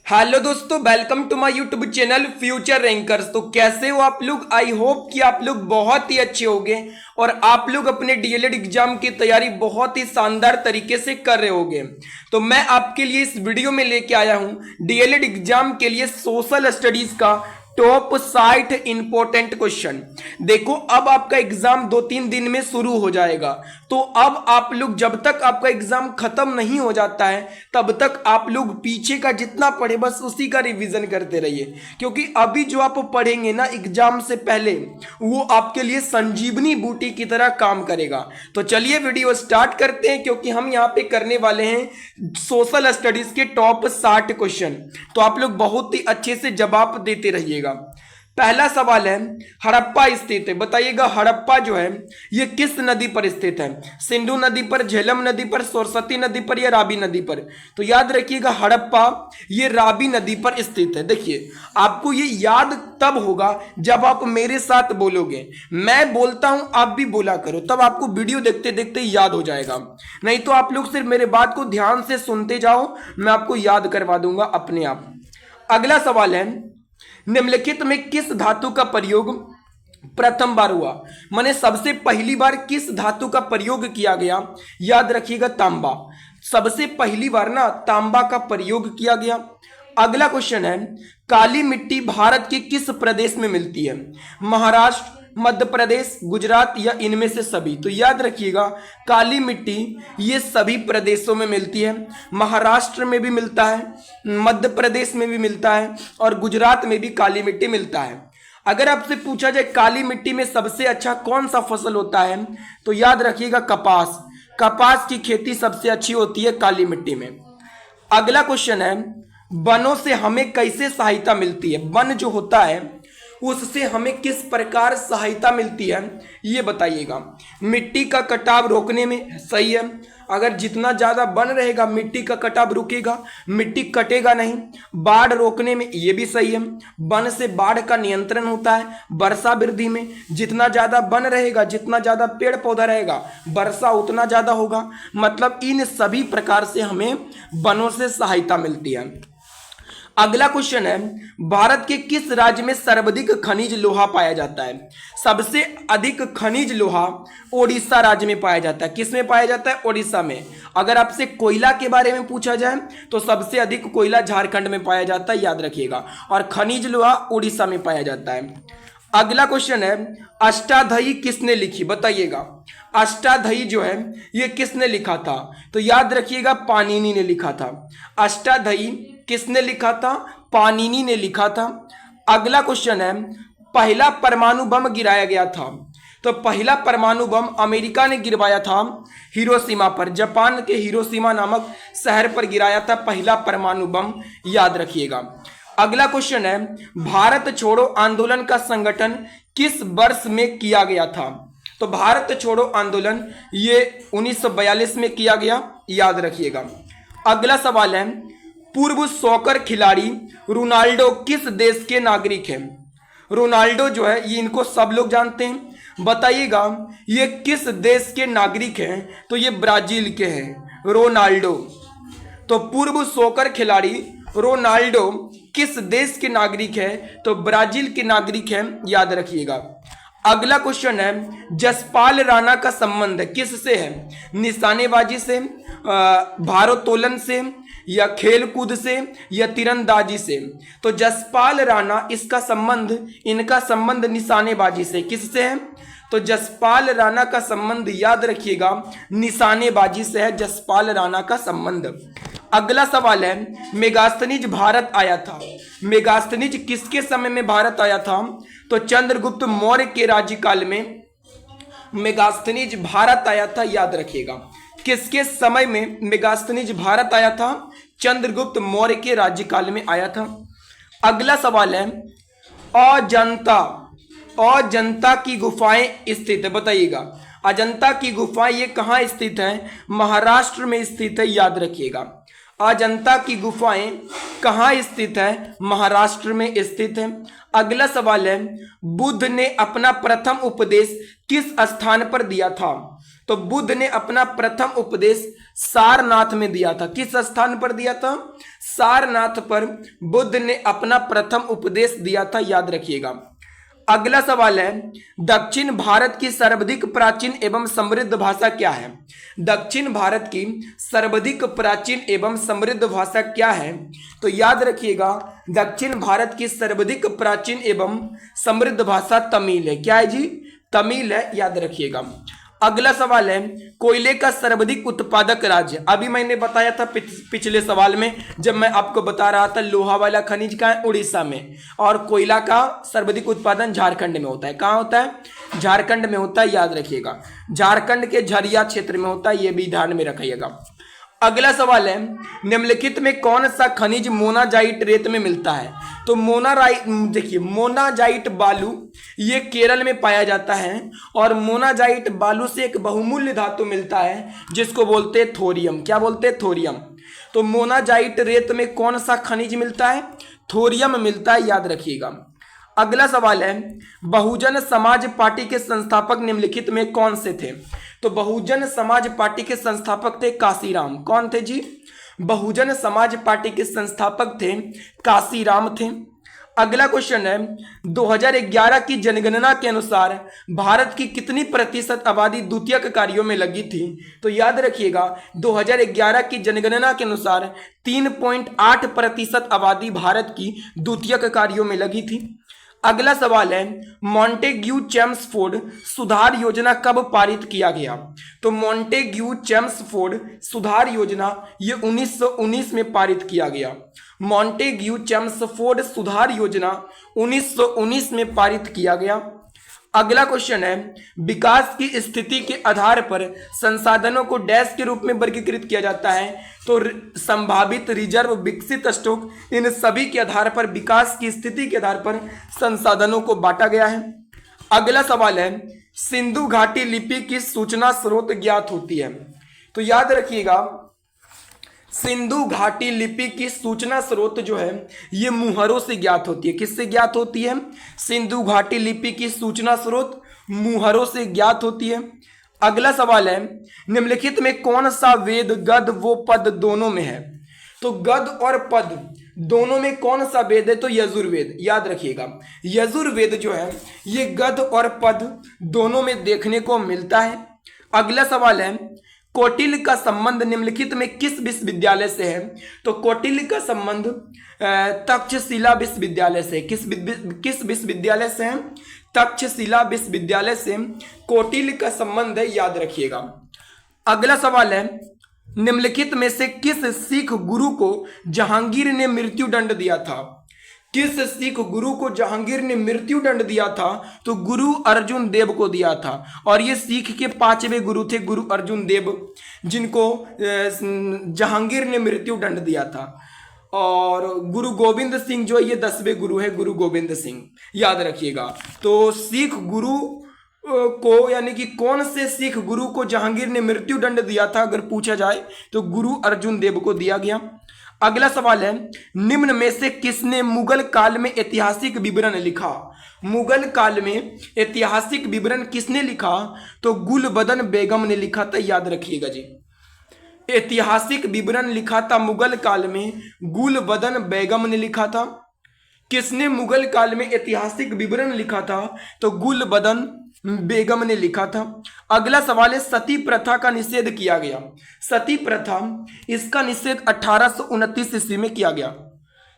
Hello दोस्तों, welcome to my YouTube channel future rankers. तो कैसे हो आप लोग? आई होप कि आप लोग बहुत ही अच्छे होंगे और आप लोग अपने डीएलएड एग्जाम की तैयारी बहुत ही शानदार तरीके से कर रहे होंगे। तो मैं आपके लिए इस वीडियो में लेके आया हूं डीएलएड एग्जाम के लिए सोशल स्टडीज का टॉप 60 इंपॉर्टेंट क्वेश्चन। देखो, अब आपका एग्जाम 2-3 दिन में शुरू हो जाएगा, तो अब आप लोग जब तक आपका एग्जाम खत्म नहीं हो जाता है तब तक आप लोग पीछे का जितना पढ़े बस उसी का रिवीजन करते रहिए, क्योंकि अभी जो आप पढ़ेंगे ना एग्जाम से पहले वो आपके लिए संजीवनी बूटी की तरह काम करेगा। तो चलिए वीडियो स्टार्ट करते हैं, क्योंकि हम यहाँ पे करने वाले हैं सोशल स्टडीज के टॉप 60 क्वेश्चन। तो आप लोग बहुत ही अच्छे से जवाब देते रहिएगा। पहला सवाल है, हड़प्पा स्थित है, बताइएगा हड़प्पा जो है ये किस नदी पर स्थित है? सिंधु नदी पर, झेलम नदी पर, सरस्वती नदी पर या रावी नदी पर? तो याद रखिएगा हड़प्पा ये रावी नदी पर स्थित है। देखिए, आपको ये याद तब होगा जब आप मेरे साथ बोलोगे। मैं बोलता हूं आप भी बोला करो, तब आपको वीडियो देखते देखते याद हो जाएगा। नहीं तो आप लोग सिर्फ मेरे बात को ध्यान से सुनते जाओ, मैं आपको याद करवा दूंगा अपने आप। अगला सवाल है, निम्नलिखित में किस धातु का प्रयोग प्रथम बार हुआ? माने सबसे पहली बार किस धातु का प्रयोग किया गया? याद रखिएगा तांबा। सबसे पहली बार ना तांबा का प्रयोग किया गया। अगला क्वेश्चन है, काली मिट्टी भारत के किस प्रदेश में मिलती है? महाराष्ट्र, मध्य प्रदेश, गुजरात या इनमें से सभी? तो याद रखिएगा काली मिट्टी ये सभी प्रदेशों में मिलती है। महाराष्ट्र में भी मिलता है, मध्य प्रदेश में भी मिलता है और गुजरात में भी काली मिट्टी मिलता है। अगर आपसे पूछा जाए काली मिट्टी में सबसे अच्छा कौन सा फसल होता है, तो याद रखिएगा कपास। कपास की खेती सबसे अच्छी होती है काली मिट्टी में। अगला क्वेश्चन है, वनों से हमें कैसे सहायता मिलती है? वन जो होता है उससे हमें किस प्रकार सहायता मिलती है ये बताइएगा। मिट्टी का कटाव रोकने में, सही है। अगर जितना ज्यादा वन रहेगा मिट्टी का कटाव रुकेगा, मिट्टी कटेगा नहीं। बाढ़ रोकने में, ये भी सही है। वन से बाढ़ का नियंत्रण होता है। वर्षा वृद्धि में जितना ज्यादा वन रहेगा, जितना ज्यादा पेड़ पौधा रहेगा, वर्षा उतना ज्यादा होगा। मतलब इन सभी प्रकार से हमें वनों से सहायता मिलती है। अगला क्वेश्चन है, भारत के किस राज्य में सर्वाधिक खनिज लोहा पाया जाता है? सबसे अधिक खनिज लोहा ओडिशा राज्य में पाया जाता है। किस में पाया जाता है? ओडिशा में। अगर आपसे कोयला के बारे में पूछा जाए तो सबसे अधिक कोयला झारखंड में पाया जाता है, याद रखिएगा। और खनिज लोहा ओडिशा में पाया जाता है। अगला क्वेश्चन है, अष्टाध्यायी किसने लिखी? बताइएगा अष्टाध्यायी जो है ये किसने लिखा था? तो याद रखिएगा पाणिनि ने लिखा था। अष्टाध्यायी किसने लिखा था? पाणिनि ने लिखा था। अगला क्वेश्चन है, पहला परमाणु बम गिराया गया था? तो पहला परमाणु बम अमेरिका ने गिरवाया था हिरोशिमा पर। जापान के हिरोशिमा नामक शहर पर गिराया था पहला परमाणु बम, याद रखिएगा। अगला क्वेश्चन है, भारत छोड़ो आंदोलन का संगठन किस वर्ष में किया गया था? तो भारत छोड़ो आंदोलन ये 1942 में किया गया, याद रखिएगा। अगला सवाल है, पूर्व सॉकर खिलाड़ी रोनाल्डो किस देश के नागरिक हैं? रोनाल्डो जो है ये इनको सब लोग जानते हैं, बताइएगा ये किस देश के नागरिक हैं? तो ये ब्राजील के हैं रोनाल्डो। तो पूर्व सॉकर खिलाड़ी रोनाल्डो किस देश के नागरिक है? तो ब्राजील के नागरिक हैं, याद रखिएगा। अगला क्वेश्चन है, जसपाल राणा का संबंध किससे है? निशानेबाजी से, भारोत्तोलन से या खेल कूद से या तीरंदाजी से? तो जसपाल राणा इसका संबंध, इनका संबंध निशानेबाजी से। किससे है? तो जसपाल राणा का संबंध याद रखिएगा निशानेबाजी से है जसपाल राणा का संबंध। अगला सवाल है, मेगास्थनीज भारत आया था? मेगास्थनीज किसके समय में भारत आया था? तो चंद्रगुप्त मौर्य के राज्यकाल में मेगास्थनीज भारत आया था, याद रखिएगा। किसके समय में मेगास्थनीज भारत आया था? चंद्रगुप्त मौर्य के राज्यकाल में आया था। अगला सवाल है, अजंता की गुफाएं स्थित है? बताइएगा अजंता की गुफाएं ये कहाँ स्थित है? महाराष्ट्र में स्थित है, याद रखिएगा। अजंता की गुफाएं कहाँ स्थित है? महाराष्ट्र में स्थित है। अगला सवाल है, बुद्ध ने अपना प्रथम उपदेश किस स्थान पर दिया था? तो बुद्ध ने अपना प्रथम उपदेश सारनाथ में दिया था। किस स्थान पर दिया था? सारनाथ पर बुद्ध ने अपना प्रथम उपदेश दिया था, याद रखिएगा। अगला सवाल है, दक्षिण भारत की सर्वाधिक प्राचीन एवं समृद्ध भाषा क्या है? दक्षिण भारत की सर्वाधिक प्राचीन एवं समृद्ध भाषा क्या है? तो याद रखिएगा, दक्षिण भारत की सर्वाधिक प्राचीन एवं समृद्ध भाषा तमिल है। क्या है जी? तमिल है, याद रखिएगा। अगला सवाल है, कोयले का सर्वाधिक उत्पादक राज्य। अभी मैंने बताया था पिछले सवाल में, जब मैं आपको बता रहा था लोहा वाला खनिज का है उड़ीसा में, और कोयला का सर्वाधिक उत्पादन झारखंड में होता है। कहाँ होता है? झारखंड में होता है, याद रखिएगा। झारखंड के झरिया क्षेत्र में होता है, यह भी ध्यान में रखिएगा। अगला सवाल है, निम्नलिखित में कौन सा खनिज मोनाजाइट रेत में मिलता है? तो देखिए, मोनाजाइट बालू ये केरल में पाया जाता है, और मोनाजाइट बालू से एक बहुमूल्य धातु मिलता है जिसको बोलते हैं थोरियम। क्या बोलते हैं? थोरियम। तो मोनाजाइट रेत में कौन सा खनिज मिलता है? थोरियम मिलता है, याद रखिएगा। अगला सवाल है, बहुजन समाज पार्टी के संस्थापक निम्नलिखित में कौन से थे? तो बहुजन समाज पार्टी के संस्थापक थे काशीराम। कौन थे जी? बहुजन समाज पार्टी के संस्थापक थे काशीराम थे। अगला क्वेश्चन है, 2011 की जनगणना के अनुसार भारत की कितनी प्रतिशत आबादी द्वितीयक कार्यों में लगी थी? तो याद रखिएगा, 2011 की जनगणना के अनुसार 3.8% आबादी भारत की द्वितीयक कार्यों में लगी थी। अगला सवाल है, मॉन्टेग्यू चेम्सफोर्ड सुधार योजना कब पारित किया गया? तो मॉन्टेग्यू चेम्सफोर्ड सुधार योजना ये 1919 में पारित किया गया। मॉन्टेग्यू चेम्सफोर्ड सुधार योजना 1919 में पारित किया गया। अगला क्वेश्चन है, विकास की स्थिति के आधार पर संसाधनों को डैश के रूप में वर्गीकृत किया जाता है? तो संभावित, रिजर्व, विकसित स्टॉक, इन सभी के आधार पर, विकास की स्थिति के आधार पर संसाधनों को बांटा गया है। अगला सवाल है, सिंधु घाटी लिपि की सूचना स्रोत ज्ञात होती है? तो याद रखिएगा, सिंधु घाटी लिपि की सूचना स्रोत जो है ये मुहरों से ज्ञात होती है। किससे ज्ञात होती है? सिंधु घाटी लिपि की सूचना स्रोत मुहरों से ज्ञात होती है। अगला सवाल है, निम्नलिखित में कौन सा वेद गद व पद दोनों में है? तो गद और पद दोनों में कौन सा वेद है? तो यजुर्वेद। याद रखिएगा, यजुर्वेद जो है ये गद और पद दोनों में देखने को मिलता है। अगला सवाल है, कौटिल्य का संबंध निम्नलिखित में किस विश्वविद्यालय से है? तो कौटिल्य का संबंध तक्षशिला विश्वविद्यालय से। किस विश्वविद्यालय से है? तक्षशिला विश्वविद्यालय से कौटिल्य का संबंध है, याद रखिएगा। अगला सवाल है, निम्नलिखित में से किस सिख गुरु को जहांगीर ने मृत्यु दंड दिया था? किस सिख गुरु को जहांगीर ने मृत्यु दंड दिया था? तो गुरु अर्जुन देव को दिया था, और ये सिख के 5वें गुरु थे गुरु अर्जुन देव, जिनको जहांगीर ने मृत्यु दंड दिया था। और गुरु गोविंद सिंह जो ये 10वें गुरु है, गुरु गोविंद सिंह, याद रखिएगा। तो सिख गुरु को, यानी कि कौन से सिख गुरु को जहांगीर ने मृत्यु दंड दिया था अगर पूछा जाए, तो गुरु अर्जुन देव को दिया गया। अगला सवाल है, निम्न में से किसने मुगल काल में ऐतिहासिक विवरण लिखा? मुगल काल में ऐतिहासिक विवरण किसने लिखा? तो गुलबदन बेगम ने लिखा था, याद रखिएगा जी। ऐतिहासिक विवरण लिखा था मुगल काल में गुलबदन बेगम ने लिखा था। किसने मुगल काल में ऐतिहासिक विवरण लिखा था? तो गुलबदन बेगम ने लिखा था। अगला सवाल है, सती प्रथा का निषेध किया गया। सती प्रथा, इसका निषेध 1829 ईस्वी में किया गया।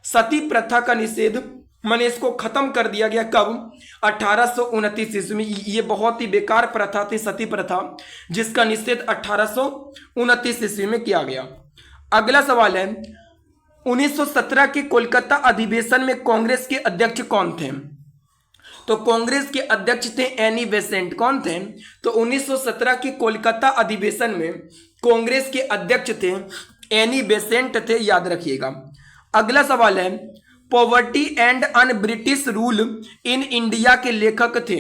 सती प्रथा का निषेध माने इसको खत्म कर दिया गया कब? 1829 ईस्वी में। ये बहुत ही बेकार प्रथा थी सती प्रथा, जिसका निषेध 1829 ईस्वी में किया गया। अगला सवाल है, 1917 के कोलकाता अधिवेशन में कांग्रेस के अध्यक्ष कौन थे? तो कांग्रेस के अध्यक्ष थे एनी बेसेंट। कौन थे? तो 1917 के कोलकाता अधिवेशन में कांग्रेस के अध्यक्ष थे एनी बेसेंट थे, याद रखिएगा। अगला सवाल है, poverty and un British rule in India के लेखक थे।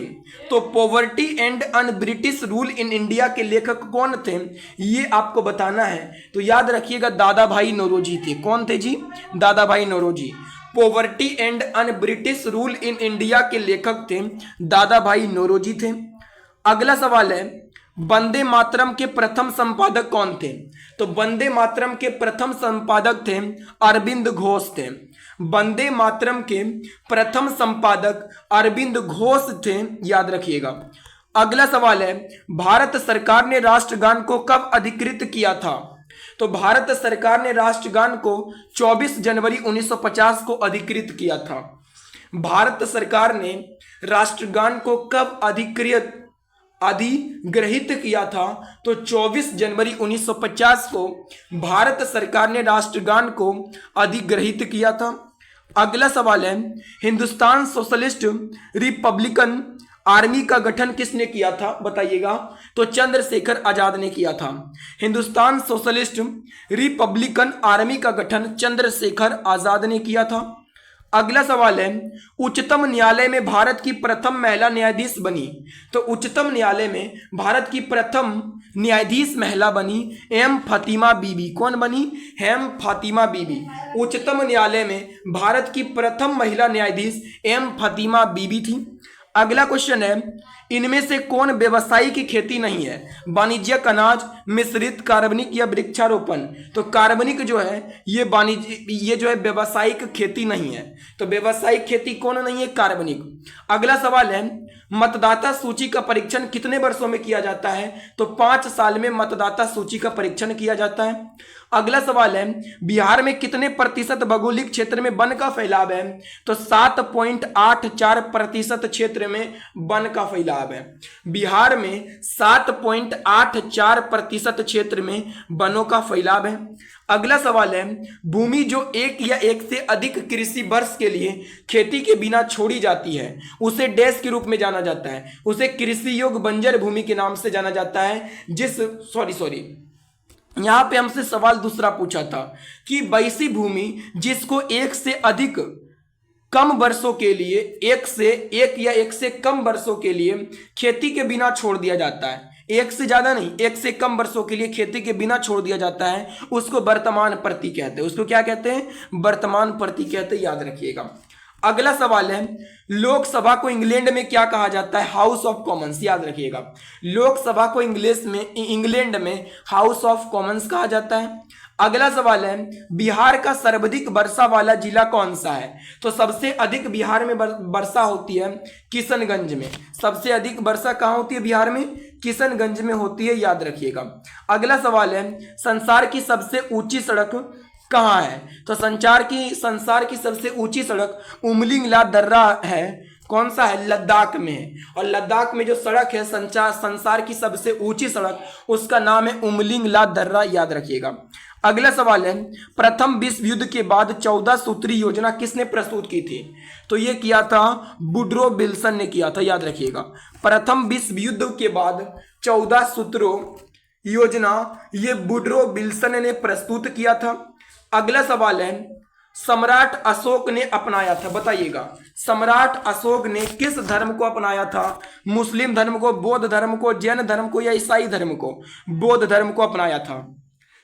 तो poverty and un British rule in India के लेखक कौन थे, ये आपको बताना है। तो याद रखिएगा, दादा भाई नौरोजी थे। कौन थे जी? Dadabhai Naoroji. Poverty and un British rule in India के लेखक थे दादा भाई नौरोजी थे। अगला सवाल है, वंदे मातरम के प्रथम संपादक कौन थे? तो वंदे मातरम के प्रथम संपादक थे अरविंद घोष थे। वंदे मातरम के प्रथम संपादक अरविंद घोष थे, याद रखिएगा। अगला सवाल है, भारत सरकार ने राष्ट्रगान को कब अधिकृत किया था? तो भारत सरकार ने राष्ट्रगान को 24 जनवरी 1950 को अधिकृत किया था। भारत सरकार ने राष्ट्रगान को कब अधिग्रहित किया था? तो 24 जनवरी 1950 को भारत सरकार ने राष्ट्रगान को अधिग्रहित किया था। अगला सवाल है, हिंदुस्तान सोशलिस्ट रिपब्लिकन आर्मी का गठन किसने किया था? बताइएगा। तो चंद्रशेखर आजाद ने किया था। हिंदुस्तान सोशलिस्ट रिपब्लिकन आर्मी का गठन चंद्रशेखर आजाद ने किया था। अगला सवाल है, उच्चतम न्यायालय में भारत की प्रथम महिला न्यायाधीश बनी? तो उच्चतम न्यायालय में भारत की प्रथम न्यायाधीश महिला बनी एम फातिमा बीबी। कौन बनी? एम फातिमा बीबी। उच्चतम न्यायालय में भारत की प्रथम महिला न्यायाधीश एम फातिमा बीबी थी। अगला क्वेश्चन है, इनमें से कौन व्यवसायिक खेती नहीं है? वाणिज्यिक अनाज, मिश्रित, कार्बनिक या वृक्षारोपण? तो कार्बनिक जो है ये जो है व्यवसायिक खेती नहीं है। तो व्यवसायिक खेती कौन नहीं है? कार्बनिक। अगला सवाल है, मतदाता सूची का परीक्षण कितने वर्षों में किया जाता है? तो 5 साल में मतदाता सूची का परीक्षण किया जाता है। अगला सवाल है, बिहार में कितने प्रतिशत भौगोलिक क्षेत्र में वन का फैलाव है? तो 7.84% क्षेत्र में वन का फैलाव है। बिहार में 7.84% क्षेत्र में वनों का फैलाव है। अगला सवाल है, भूमि जो एक या एक से अधिक कृषि वर्ष के लिए खेती के बिना छोड़ी जाती है उसे डैश के रूप में जाना जाता है? उसे कृषि योग्य बंजर भूमि के नाम से जाना जाता है। यहां पे हमसे सवाल दूसरा पूछा था कि वैसी भूमि जिसको एक से अधिक कम वर्षों के लिए एक से कम वर्षों के लिए खेती के बिना छोड़ दिया जाता है, एक से ज्यादा नहीं, एक से कम वर्षों के लिए खेती के बिना छोड़ दिया जाता है, उसको वर्तमान प्रति कहते हैं। उसको क्या कहते हैं? वर्तमान प्रति कहते हैं, याद रखिएगा। अगला सवाल है, लोकसभा को इंग्लैंड में क्या कहा जाता है? House of Commons. याद रखिएगा, लोकसभा को इंग्लैंड में हाउस ऑफ कॉमन्स कहा जाता है। अगला सवाल है, बिहार का सर्वाधिक वर्षा वाला जिला कौन सा है? तो सबसे अधिक बिहार में वर्षा होती है किशनगंज में। सबसे अधिक वर्षा कहाँ होती है बिहार में? किशनगंज में होती है, याद रखिएगा। अगला सवाल है, संसार की सबसे ऊंची सड़क कहाँ है? तो संसार की सबसे ऊंची सड़क उमलिंग ला दर्रा है। कौन सा है? लद्दाख में है। और लद्दाख में जो सड़क है संसार की सबसे ऊंची सड़क, उसका नाम है उमलिंग ला दर्रा, याद रखिएगा। अगला सवाल है, प्रथम विश्व युद्ध के बाद 14 सूत्री योजना किसने प्रस्तुत की थी? तो ये किया था वुड्रो विल्सन ने किया था, याद रखिएगा। प्रथम विश्व युद्ध के बाद 14 सूत्रों योजना ये वुड्रो विल्सन ने प्रस्तुत किया था। अगला सवाल है, सम्राट अशोक ने अपनाया था, बताइएगा। सम्राट अशोक ने किस धर्म को अपनाया था? मुस्लिम धर्म को, बौद्ध धर्म को, जैन धर्म को या ईसाई धर्म को? बौद्ध धर्म को अपनाया था।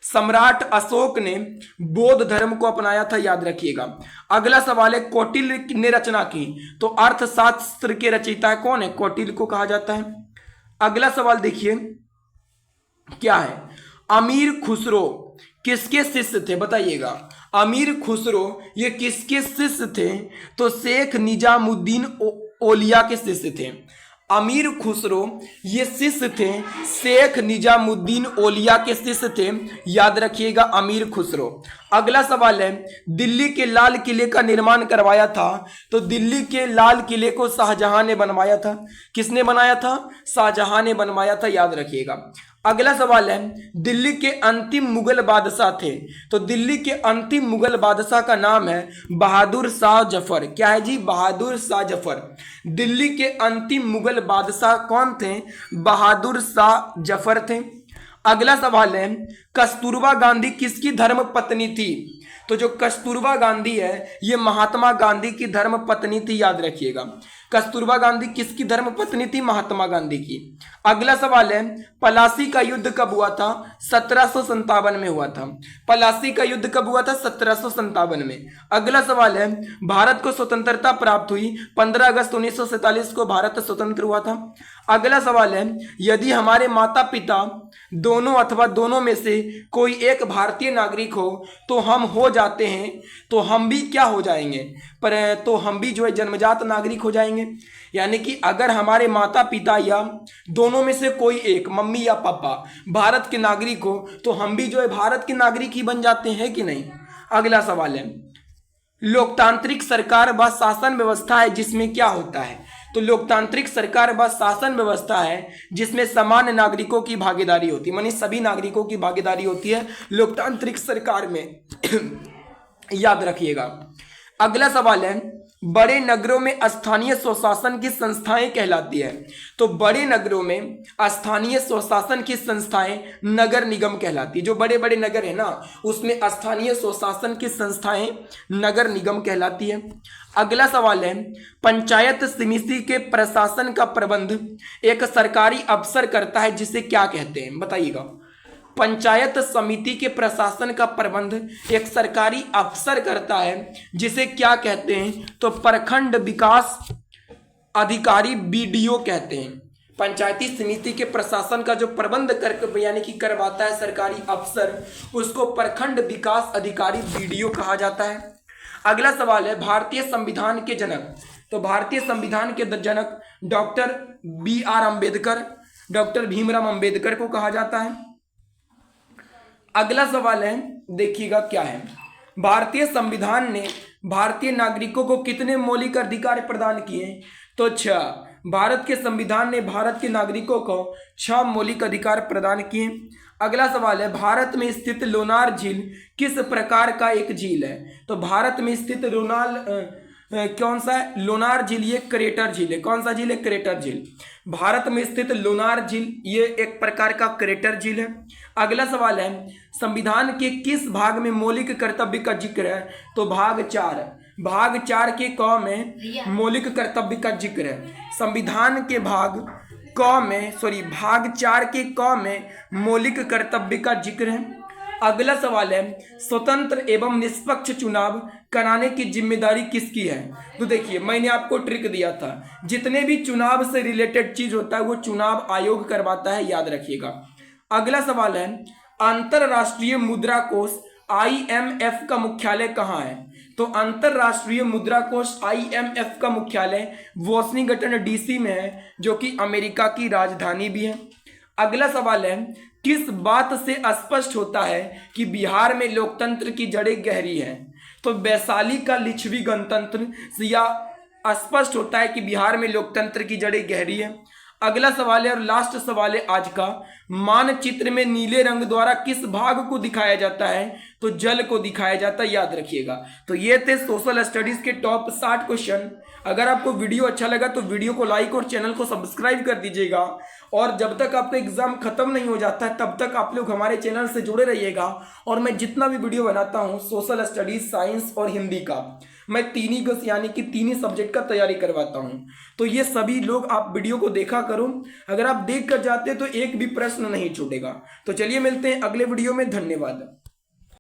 सम्राट अशोक ने बौद्ध धर्म को अपनाया था, याद रखिएगा। अगला सवाल है, कौटिल्य ने रचना की, तो अर्थशास्त्र के रचयिता कौन है? कौटिल्य को कहा जाता है। अगला सवाल देखिए क्या है, अमीर खुसरो किसके शिष्य थे? बताइएगा। अमीर खुसरो ये किसके शिष्य थे? तो शेख निजामुद्दीन औलिया के शिष्य थे। अमीर खुसरो ये शिष्य थे शेख निजामुद्दीन औलिया के शिष्य थे, याद रखिएगा अमीर खुसरो। अगला सवाल है, दिल्ली के लाल किले का निर्माण करवाया था, तो दिल्ली के लाल किले को शाहजहां ने बनवाया था। किसने बनाया था? शाहजहां ने बनवाया था, याद रखिएगा। अगला सवाल है, दिल्ली के अंतिम मुगल बादशाह थे, तो दिल्ली के अंतिम मुगल बादशाह का नाम है बहादुर शाह जफर। क्या है जी? बहादुर शाह जफर। दिल्ली के अंतिम मुगल बादशाह कौन थे? बहादुर शाह जफर थे। अगला सवाल है, कस्तूरबा गांधी किसकी धर्म पत्नी थी? तो जो कस्तूरबा गांधी है ये महात्मा गांधी की धर्म पत्नी थी, याद रखिएगा। कस्तूरबा गांधी किसकी धर्म पत्नी थी? महात्मा गांधी की। अगला सवाल है, पलासी का युद्ध कब हुआ था? 1757 में हुआ था। पलासी का युद्ध कब हुआ था? 1757 में। अगला सवाल है, भारत को स्वतंत्रता प्राप्त हुई 15 अगस्त 1947 को भारत स्वतंत्र हुआ था। अगला सवाल है, यदि हमारे माता पिता दोनों अथवा दोनों में से कोई एक भारतीय नागरिक हो तो हम हो जाते हैं, तो हम भी क्या हो जाएंगे? तो हम भी जो है जन्मजात नागरिक हो जाएंगे। यानी कि अगर हमारे माता पिता या दोनों में से कोई एक, मम्मी या पापा, भारत के नागरिक हो तो हम भी जो है भारत के नागरिक ही बन जाते हैं कि नहीं। अगला सवाल है, लोकतांत्रिक सरकार व शासन व्यवस्था है जिसमें क्या होता है? तो लोकतांत्रिक सरकार व शासन व्यवस्था है जिसमें सामान्य नागरिकों की भागीदारी होती है, मानी सभी नागरिकों की भागीदारी होती है लोकतांत्रिक सरकार में। याद रखिएगा। अगला सवाल है, बड़े नगरों में स्थानीय स्वशासन की संस्थाएं कहलाती है। तो बड़े नगरों में स्थानीय स्वशासन की संस्थाएं नगर निगम कहलाती है। जो बड़े बड़े नगर है ना, उसमें स्थानीय स्वशासन की संस्थाएं नगर निगम कहलाती है। अगला सवाल है, पंचायत समिति के प्रशासन का प्रबंध एक सरकारी अफसर करता है जिसे क्या कहते हैं? बताइएगा। पंचायत समिति के प्रशासन का प्रबंध एक सरकारी अफसर करता है जिसे क्या कहते हैं? तो प्रखंड विकास अधिकारी, बीडीओ कहते हैं। पंचायती समिति के प्रशासन का जो प्रबंध कर यानी कि करवाता है सरकारी अफसर, उसको प्रखंड विकास अधिकारी, बीडीओ कहा जाता है। अगला सवाल है, भारतीय संविधान के जनक। तो भारतीय संविधान के जनक doctor BR Ambedkar, doctor Bhimrao Ambedkar को कहा जाता है। अगला सवाल है, देखिएगा क्या है, भारतीय संविधान ने भारतीय नागरिकों को कितने मौलिक अधिकार प्रदान किए? तो 6। भारत के संविधान ने भारत के नागरिकों को 6 मौलिक अधिकार प्रदान किए। अगला सवाल है, भारत में स्थित लोनार झील किस प्रकार का एक झील है? तो भारत में स्थित कौन सा है? लोनार झील ये क्रेटर झील है। कौन सा झील है? क्रेटर झील। भारत में स्थित लोनार झील ये एक प्रकार का क्रेटर झील है। अगला सवाल है, संविधान के किस भाग में मौलिक कर्तव्य का जिक्र है? तो भाग 4। भाग 4 के क में मौलिक कर्तव्य का जिक्र है। संविधान के भाग 4 के क में मौलिक कर्तव्य का जिक्र है। अगला सवाल है, स्वतंत्र एवं निष्पक्ष चुनाव कराने की जिम्मेदारी किसकी है? तो देखिए, मैंने आपको ट्रिक दिया था, जितने भी चुनाव से रिलेटेड चीज होता है वो चुनाव आयोग करवाता है, याद रखिएगा। अगला सवाल है, अंतरराष्ट्रीय मुद्रा कोष IMF का मुख्यालय कहाँ है? तो अंतरराष्ट्रीय मुद्रा कोष IMF का मुख्यालय वाशिंगटन DC में है, जो कि अमेरिका की राजधानी भी है। अगला सवाल है, किस बात से स्पष्ट होता है कि बिहार में लोकतंत्र की जड़ें गहरी हैं? तो वैशाली का लिच्छवी गणतंत्र से यह स्पष्ट होता है कि बिहार में लोकतंत्र की जड़ें गहरी है। अगला सवाल है और लास्ट सवाल है आज का, मानचित्र में नीले रंग द्वारा किस भाग को दिखाया जाता है? तो जल को दिखाया जाता है, याद रखिएगा। तो ये थे सोशल स्टडीज के टॉप 60 क्वेश्चन। अगर आपको वीडियो अच्छा लगा तो वीडियो को लाइक और चैनल को सब्सक्राइब कर दीजिएगा, और जब तक आपका एग्जाम खत्म नहीं हो जाता है तब तक आप लोग हमारे चैनल से जुड़े रहिएगा। और मैं जितना भी वीडियो बनाता हूँ सोशल स्टडीज, साइंस और हिंदी का, मैं तीन ही यानी कि तीन ही सब्जेक्ट का तैयारी करवाता हूँ। तो ये सभी लोग आप वीडियो को देखा करो, अगर आप देख कर जाते तो एक भी प्रश्न नहीं छूटेगा। तो चलिए मिलते हैं अगले वीडियो में, धन्यवाद।